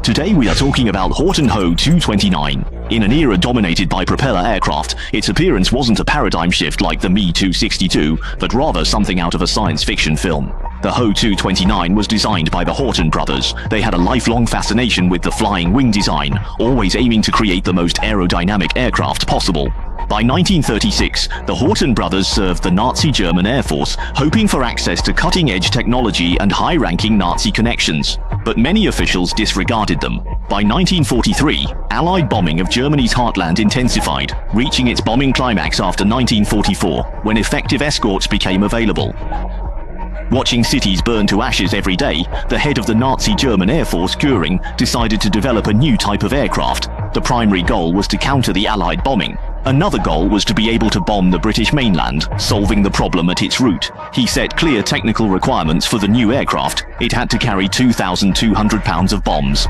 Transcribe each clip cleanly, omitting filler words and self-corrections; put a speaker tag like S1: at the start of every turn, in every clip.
S1: Today we are talking about Horten Ho-229. In an era dominated by propeller aircraft, its appearance wasn't a paradigm shift like the Me-262, but rather something out of a science fiction film. The Ho-229 was designed by the Horten brothers. They had a lifelong fascination with the flying wing design, always aiming to create the most aerodynamic aircraft possible. By 1936, the Horten brothers served the Nazi German Air Force, hoping for access to cutting-edge technology and high-ranking Nazi connections. But many officials disregarded them. By 1943, Allied bombing of Germany's heartland intensified, reaching its bombing climax after 1944, when effective escorts became available. Watching cities burn to ashes every day, the head of the Nazi German Air Force, Göring, decided to develop a new type of aircraft. The primary goal was to counter the Allied bombing. Another goal was to be able to bomb the British mainland, solving the problem at its root. He set clear technical requirements for the new aircraft. It had to carry 2,200 pounds of bombs,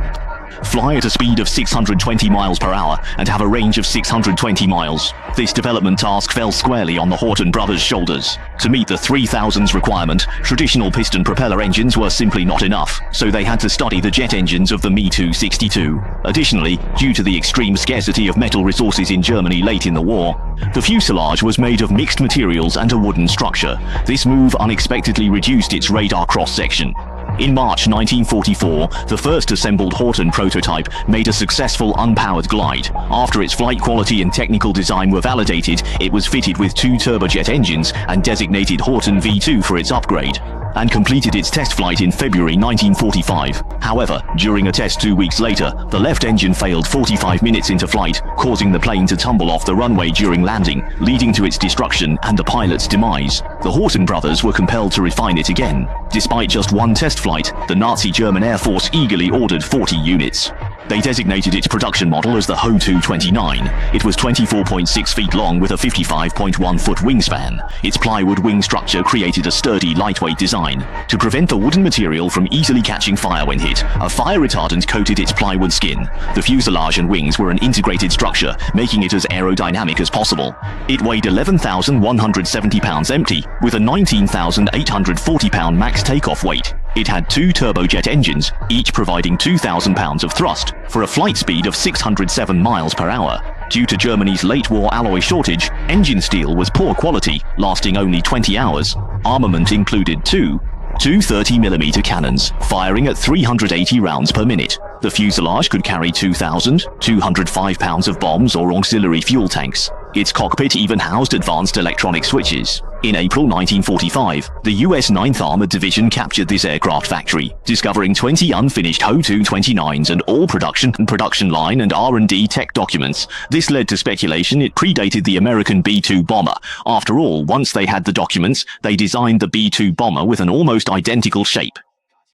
S1: fly at a speed of 620 miles per hour, and have a range of 620 miles. This development task fell squarely on the Horten brothers' shoulders. To meet the 3000s requirement, traditional piston propeller engines were simply not enough, so they had to study the jet engines of the Me-262. Additionally, due to the extreme scarcity of metal resources in Germany late in the war, the fuselage was made of mixed materials and a wooden structure. This move unexpectedly reduced its radar cross-section. In March 1944, the first assembled Horten prototype made a successful unpowered glide. After its flight quality and technical design were validated, it was fitted with 2 turbojet engines and designated Horten V2 for its upgrade, and completed its test flight in February 1945. However, during a test 2 weeks later, the left engine failed 45 minutes into flight, causing the plane to tumble off the runway during landing, leading to its destruction and the pilot's demise. The Horten brothers were compelled to refine it again. Despite just one test flight, the Nazi German Air Force eagerly ordered 40 units. They designated its production model as the Ho-229. It was 24.6 feet long with a 55.1 foot wingspan. Its plywood wing structure created a sturdy, lightweight design. To prevent the wooden material from easily catching fire when hit, a fire retardant coated its plywood skin. The fuselage and wings were an integrated structure, making it as aerodynamic as possible. It weighed 11,170 pounds empty, with a 19,840 pound max takeoff weight. It had 2 turbojet engines, each providing 2,000 pounds of thrust, for a flight speed of 607 miles per hour. Due to Germany's late-war alloy shortage, engine steel was poor quality, lasting only 20 hours. Armament included two 30mm cannons, firing at 380 rounds per minute. The fuselage could carry 2,205 pounds of bombs or auxiliary fuel tanks. Its cockpit even housed advanced electronic switches. In April 1945, the U.S. 9th Armored Division captured this aircraft factory, discovering 20 unfinished Ho-229s and all production line and R&D tech documents. This led to speculation it predated the American B-2 bomber. After all, once they had the documents, they designed the B-2 bomber with an almost identical shape.